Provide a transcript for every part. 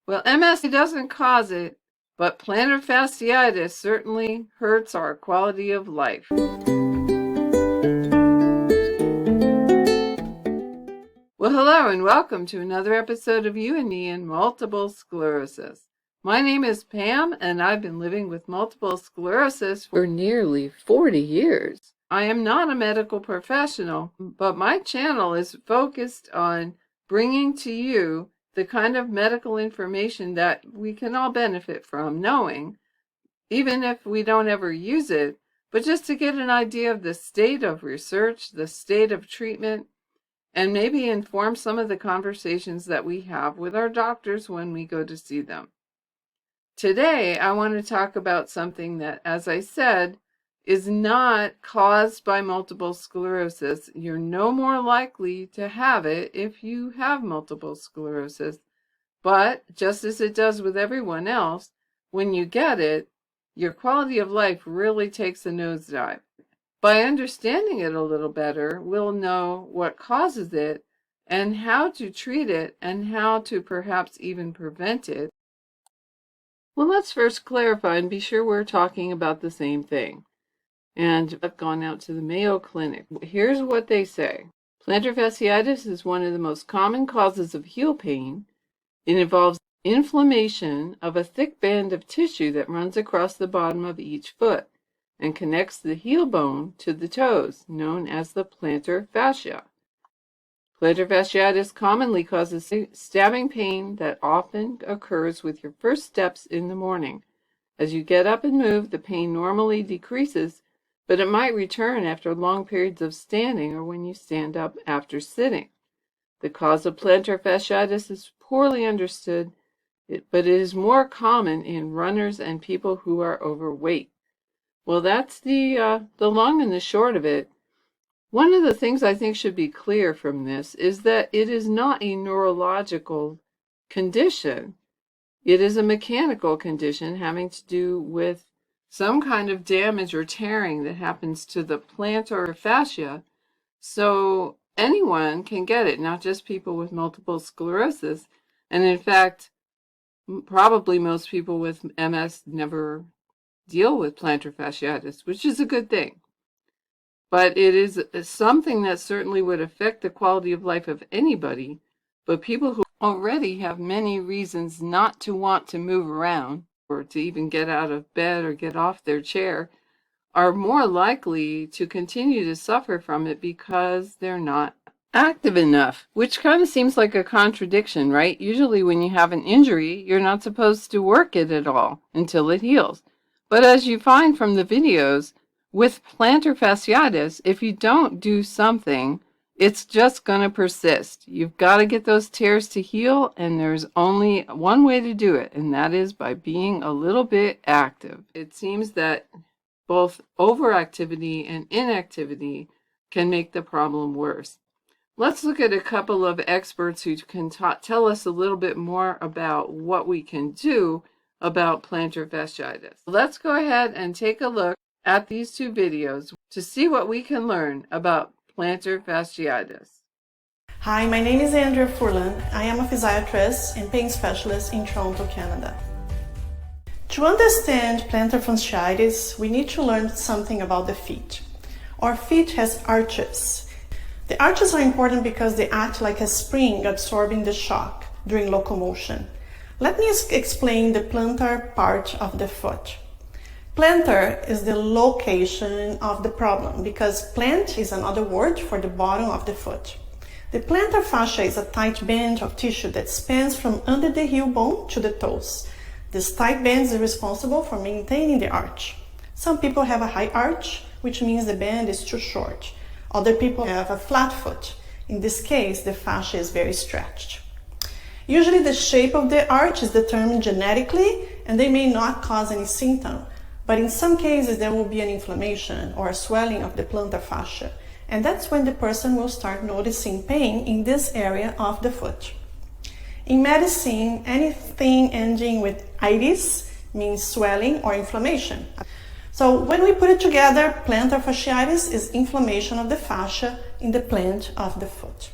Well, MS doesn't cause it, but plantar fasciitis certainly hurts our quality of life. Well, hello and welcome to another episode of You and Me and Multiple Sclerosis. My name is Pam, and I've been living with multiple sclerosis for nearly 40 years. I am not a medical professional, but my channel is focused on bringing to you the kind of medical information that we can all benefit from knowing, even if we don't ever use it, but just to get an idea of the state of research, the state of treatment, and maybe inform some of the conversations that we have with our doctors when we go to see them. Today, I want to talk about something that, as I said, is not caused by multiple sclerosis. You're no more likely to have it if you have multiple sclerosis. But just as it does with everyone else, when you get it, your quality of life really takes a nosedive. By understanding it a little better, we'll know what causes it and how to treat it and how to perhaps even prevent it. Well, let's first clarify and be sure we're talking about the same thing. And I've gone out to the Mayo Clinic. Here's what they say. Plantar fasciitis is one of the most common causes of heel pain. It involves inflammation of a thick band of tissue that runs across the bottom of each foot and connects the heel bone to the toes, known as the plantar fascia. Plantar fasciitis commonly causes stabbing pain that often occurs with your first steps in the morning. As you get up and move, the pain normally decreases, but it might return after long periods of standing or when you stand up after sitting. The cause of plantar fasciitis is poorly understood, but it is more common in runners and people who are overweight. Well, that's the long and the short of it. One of the things I think should be clear from this is that it is not a neurological condition. It is a mechanical condition having to do with some kind of damage or tearing that happens to the plantar fascia. So anyone can get it, not just people with multiple sclerosis. And in fact, probably most people with MS never deal with plantar fasciitis, which is a good thing. But it is something that certainly would affect the quality of life of anybody. But people who already have many reasons not to want to move around or to even get out of bed or get off their chair are more likely to continue to suffer from it because they're not active enough, which kind of seems like a contradiction, right? Usually when you have an injury, you're not supposed to work it at all until it heals. But as you find from the videos, with plantar fasciitis, if you don't do something, it's just going to persist. You've got to get those tears to heal, and there's only one way to do it, and that is by being a little bit active. It seems that both overactivity and inactivity can make the problem worse. Let's look at a couple of experts who can tell us a little bit more about what we can do about plantar fasciitis. Let's go ahead and take a look at these two videos to see what we can learn about plantar fasciitis. Hi, my name is Andrea Furlan. I am a physiatrist and pain specialist in Toronto, Canada. To understand plantar fasciitis, we need to learn something about the feet. Our feet has arches. The arches are important because they act like a spring absorbing the shock during locomotion. Let me explain the plantar part of the foot. Plantar is the location of the problem because plant is another word for the bottom of the foot. The plantar fascia is a tight band of tissue that spans from under the heel bone to the toes. This tight band is responsible for maintaining the arch. Some people have a high arch, which means the band is too short. Other people have a flat foot. In this case, the fascia is very stretched. Usually the shape of the arch is determined genetically and they may not cause any symptom, but in some cases there will be an inflammation or a swelling of the plantar fascia, and that's when the person will start noticing pain in this area of the foot. In medicine, anything ending with itis means swelling or inflammation. So when we put it together, plantar fasciitis is inflammation of the fascia in the plant of the foot.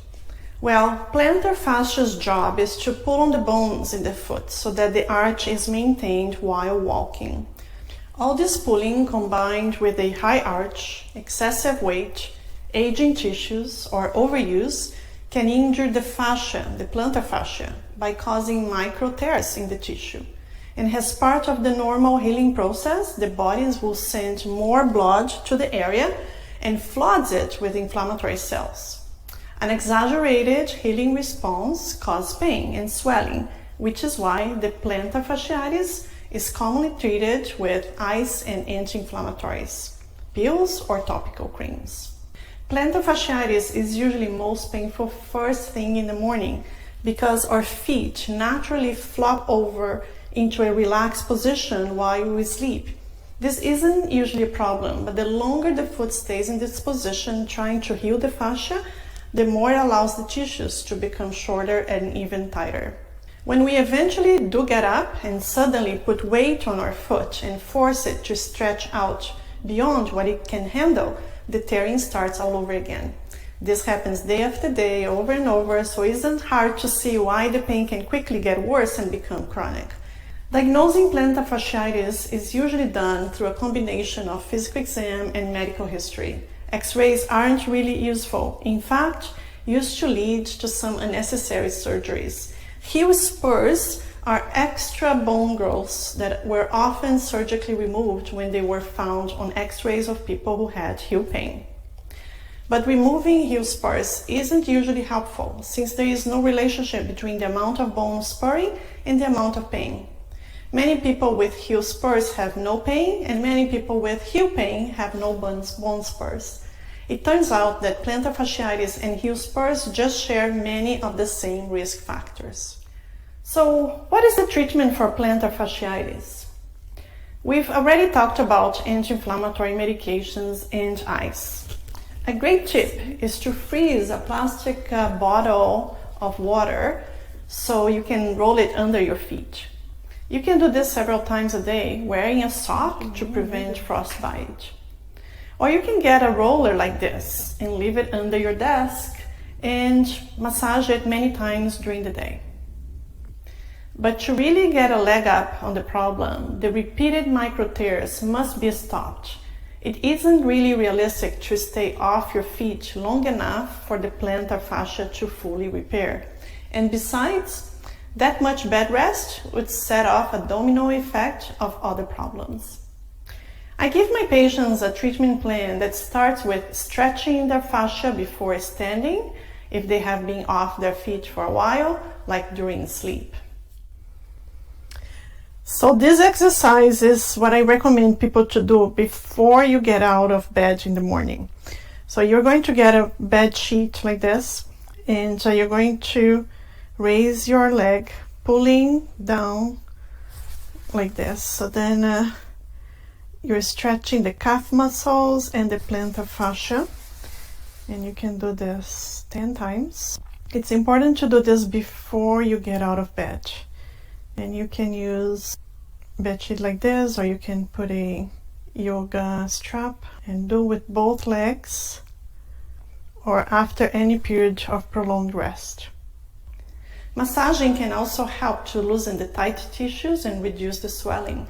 Well, plantar fascia's job is to pull on the bones in the foot so that the arch is maintained while walking. All this pulling combined with a high arch, excessive weight, aging tissues, or overuse can injure the fascia, the plantar fascia, by causing micro tears in the tissue. And as part of the normal healing process, the body will send more blood to the area and floods it with inflammatory cells. An exaggerated healing response causes pain and swelling, which is why the plantar fasciitis is commonly treated with ice and anti-inflammatories, pills or topical creams. Plantar fasciitis is usually most painful first thing in the morning because our feet naturally flop over into a relaxed position while we sleep. This isn't usually a problem, but the longer the foot stays in this position trying to heal the fascia, the more it allows the tissues to become shorter and even tighter. When we eventually do get up and suddenly put weight on our foot and force it to stretch out beyond what it can handle, the tearing starts all over again. This happens day after day, over and over, so it isn't hard to see why the pain can quickly get worse and become chronic. Diagnosing plantar fasciitis is usually done through a combination of physical exam and medical history. X-rays aren't really useful. In fact, used to lead to some unnecessary surgeries. Heel spurs are extra bone growths that were often surgically removed when they were found on X-rays of people who had heel pain. But removing heel spurs isn't usually helpful since there is no relationship between the amount of bone spurring and the amount of pain. Many people with heel spurs have no pain, and many people with heel pain have no bone spurs. It turns out that plantar fasciitis and heel spurs just share many of the same risk factors. So, what is the treatment for plantar fasciitis? We've already talked about anti-inflammatory medications and ice. A great tip is to freeze a plastic bottle of water so you can roll it under your feet. You can do this several times a day, wearing a sock to prevent frostbite. Or you can get a roller like this and leave it under your desk and massage it many times during the day. But to really get a leg up on the problem, the repeated micro tears must be stopped. It isn't really realistic to stay off your feet long enough for the plantar fascia to fully repair. And besides, that much bed rest would set off a domino effect of other problems. I give my patients a treatment plan that starts with stretching their fascia before standing, if they have been off their feet for a while, like during sleep. So this exercise is what I recommend people to do before you get out of bed in the morning. So you're going to get a bed sheet like this, and you're going to raise your leg, pulling down like this. So then you're stretching the calf muscles and the plantar fascia, and you can do this 10 times. It's important to do this before you get out of bed, and you can use a bed sheet like this, or you can put a yoga strap and do with both legs or after any period of prolonged rest. Massaging can also help to loosen the tight tissues and reduce the swelling.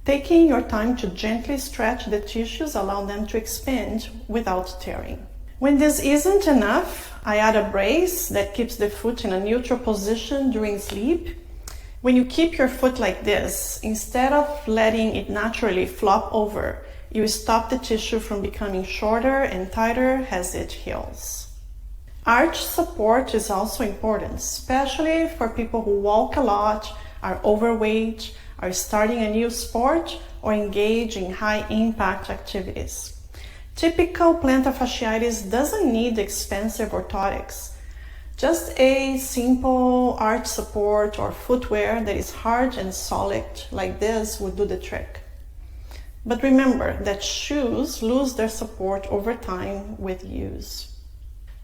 Taking your time to gently stretch the tissues allows them to expand without tearing. When this isn't enough, I add a brace that keeps the foot in a neutral position during sleep. When you keep your foot like this, instead of letting it naturally flop over, you stop the tissue from becoming shorter and tighter as it heals. Arch support is also important, especially for people who walk a lot, are overweight, are starting a new sport, or engage in high-impact activities. Typical plantar fasciitis doesn't need expensive orthotics. Just a simple arch support or footwear that is hard and solid like this would do the trick. But remember that shoes lose their support over time with use.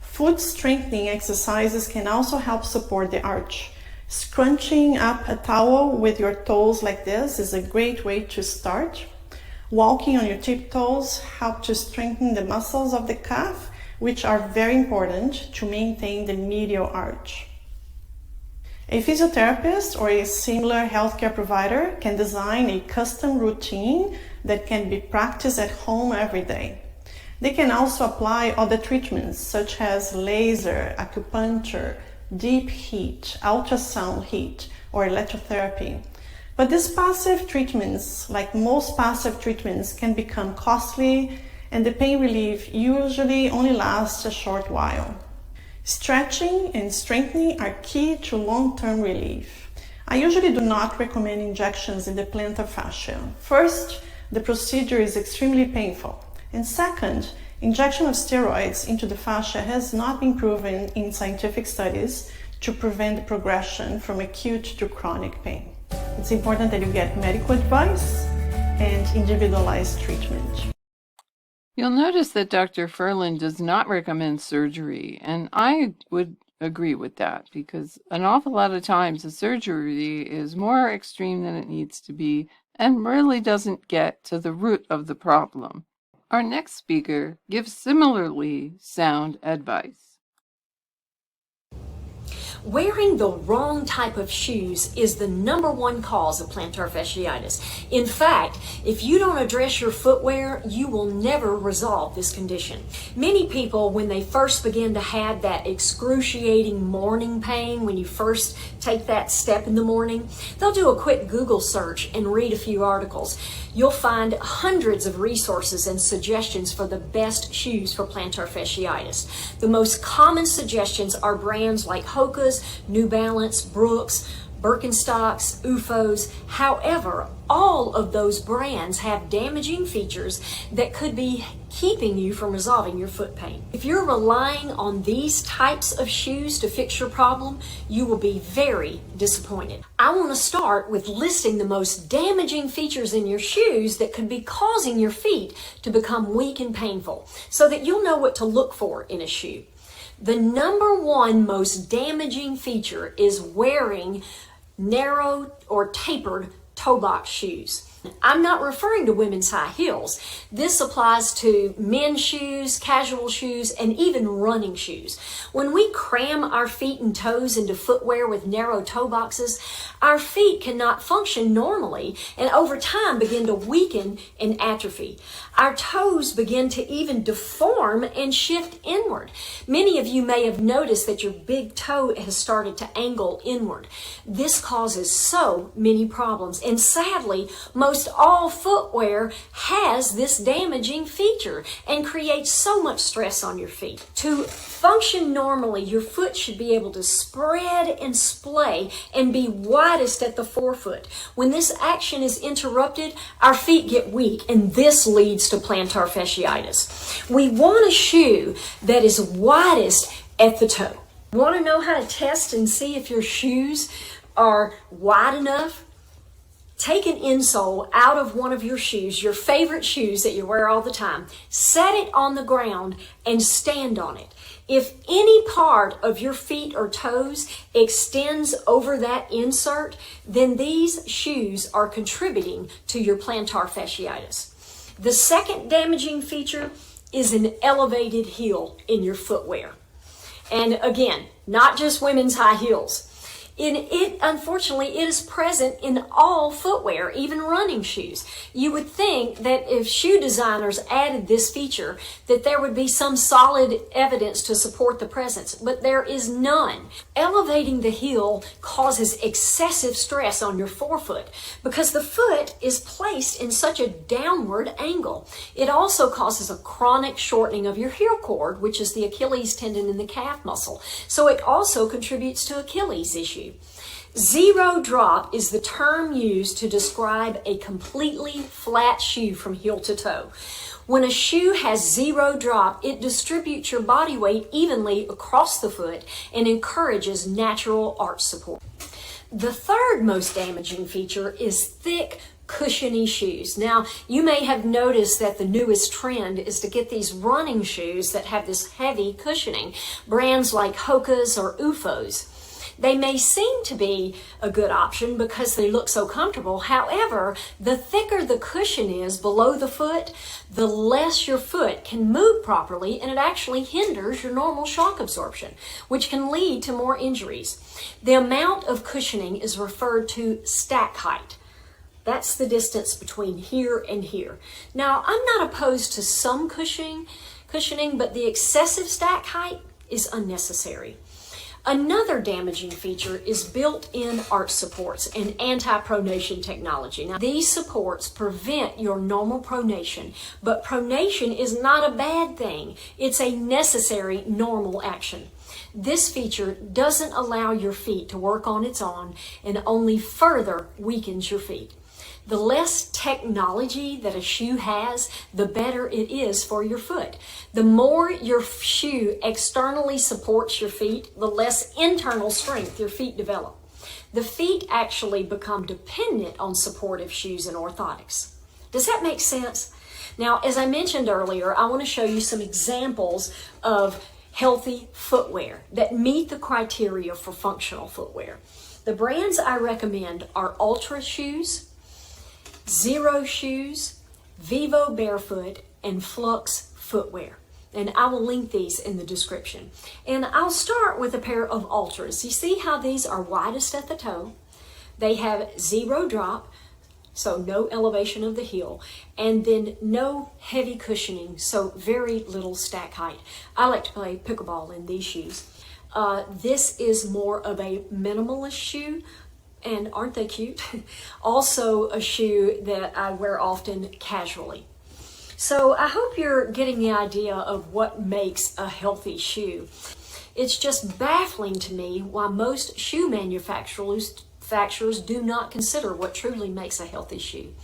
Foot strengthening exercises can also help support the arch. Scrunching up a towel with your toes like this is a great way to start. Walking on your tiptoes helps to strengthen the muscles of the calf, which are very important to maintain the medial arch. A physiotherapist or a similar healthcare provider can design a custom routine that can be practiced at home every day. They can also apply other treatments such as laser, acupuncture, deep heat, ultrasound heat, or electrotherapy. But these passive treatments, like most passive treatments, can become costly, and the pain relief usually only lasts a short while. Stretching and strengthening are key to long-term relief. I usually do not recommend injections in the plantar fascia. First, the procedure is extremely painful. And second, injection of steroids into the fascia has not been proven in scientific studies to prevent the progression from acute to chronic pain. It's important that you get medical advice and individualized treatment. You'll notice that Dr. Furlan does not recommend surgery, and I would agree with that because an awful lot of times the surgery is more extreme than it needs to be and really doesn't get to the root of the problem. Our next speaker gives similarly sound advice. Wearing the wrong type of shoes is the #1 cause of plantar fasciitis. In fact, if you don't address your footwear, you will never resolve this condition. Many people, when they first begin to have that excruciating morning pain, when you first take that step in the morning, they'll do a quick Google search and read a few articles. You'll find hundreds of resources and suggestions for the best shoes for plantar fasciitis. The most common suggestions are brands like Hoka's, New Balance, Brooks, Birkenstocks, UFOs. However, all of those brands have damaging features that could be keeping you from resolving your foot pain. If you're relying on these types of shoes to fix your problem, you will be very disappointed. I want to start with listing the most damaging features in your shoes that could be causing your feet to become weak and painful, so that you'll know what to look for in a shoe. The #1 most damaging feature is wearing narrow or tapered toe box shoes. I'm not referring to women's high heels. This applies to men's shoes, casual shoes, and even running shoes. When we cram our feet and toes into footwear with narrow toe boxes, our feet cannot function normally and over time begin to weaken and atrophy. Our toes begin to even deform and shift inward. Many of you may have noticed that your big toe has started to angle inward. This causes so many problems, and sadly, most all footwear has this damaging feature and creates so much stress on your feet. To function normally, your foot should be able to spread and splay and be widest at the forefoot. When this action is interrupted, our feet get weak, and this leads to plantar fasciitis. We want a shoe that is widest at the toe. Want to know how to test and see if your shoes are wide enough? Take an insole out of one of your shoes, your favorite shoes that you wear all the time, set it on the ground and stand on it. If any part of your feet or toes extends over that insert, then these shoes are contributing to your plantar fasciitis. The second damaging feature is an elevated heel in your footwear. And again, not just women's high heels. Unfortunately, it is present in all footwear, even running shoes. You would think that if shoe designers added this feature, that there would be some solid evidence to support the presence, but there is none. Elevating the heel causes excessive stress on your forefoot because the foot is placed in such a downward angle. It also causes a chronic shortening of your heel cord, which is the Achilles tendon in the calf muscle. So it also contributes to Achilles issue. Zero drop is the term used to describe a completely flat shoe from heel to toe. When a shoe has zero drop, it distributes your body weight evenly across the foot and encourages natural arch support. The third most damaging feature is thick, cushiony shoes. Now, you may have noticed that the newest trend is to get these running shoes that have this heavy cushioning, brands like Hoka's or UFO's. They may seem to be a good option because they look so comfortable. However, the thicker the cushion is below the foot, the less your foot can move properly, and it actually hinders your normal shock absorption, which can lead to more injuries. The amount of cushioning is referred to stack height. That's the distance between here and here. Now, I'm not opposed to some cushioning, but the excessive stack height is unnecessary. Another damaging feature is built-in arch supports and anti-pronation technology. Now, these supports prevent your normal pronation, but pronation is not a bad thing. It's a necessary normal action. This feature doesn't allow your feet to work on its own and only further weakens your feet. The less technology that a shoe has, the better it is for your foot. The more your shoe externally supports your feet, the less internal strength your feet develop. The feet actually become dependent on supportive shoes and orthotics. Does that make sense? Now, as I mentioned earlier, I want to show you some examples of healthy footwear that meet the criteria for functional footwear. The brands I recommend are Ultra shoes, Zero shoes, Vivo barefoot, and Flux footwear. And I will link these in the description. And I'll start with a pair of Ultras. You see how these are widest at the toe? They have zero drop, so no elevation of the heel, and then no heavy cushioning, so very little stack height. I like to play pickleball in these shoes. This is more of a minimalist shoe. And aren't they cute? Also a shoe that I wear often casually. So I hope you're getting the idea of what makes a healthy shoe. It's just baffling to me why most shoe manufacturers do not consider what truly makes a healthy shoe.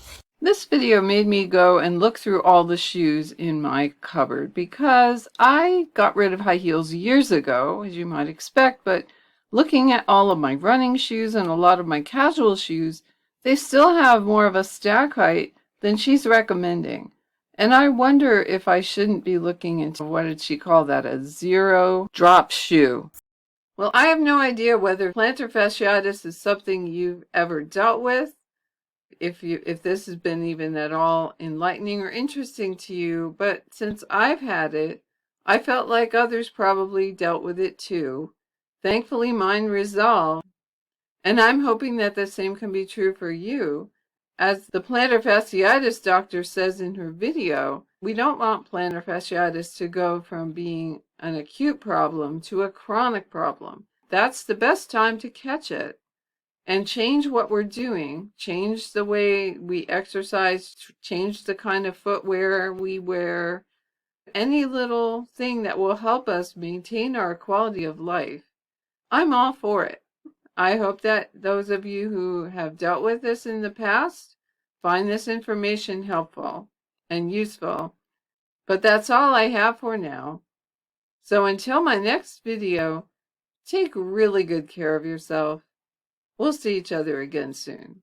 This video made me go and look through all the shoes in my cupboard because I got rid of high heels years ago, as you might expect, but looking at all of my running shoes and a lot of my casual shoes, they still have more of a stack height than she's recommending. And I wonder if I shouldn't be looking into, what did she call that, a zero drop shoe. Well, I have no idea whether plantar fasciitis is something you've ever dealt with, if this has been even at all enlightening or interesting to you, but since I've had it, I felt like others probably dealt with it too. Thankfully, mine resolved, and I'm hoping that the same can be true for you. As the plantar fasciitis doctor says in her video, we don't want plantar fasciitis to go from being an acute problem to a chronic problem. That's the best time to catch it and change what we're doing, change the way we exercise, change the kind of footwear we wear, any little thing that will help us maintain our quality of life. I'm all for it. I hope that those of you who have dealt with this in the past find this information helpful and useful. But that's all I have for now. So until my next video, take really good care of yourself. We'll see each other again soon.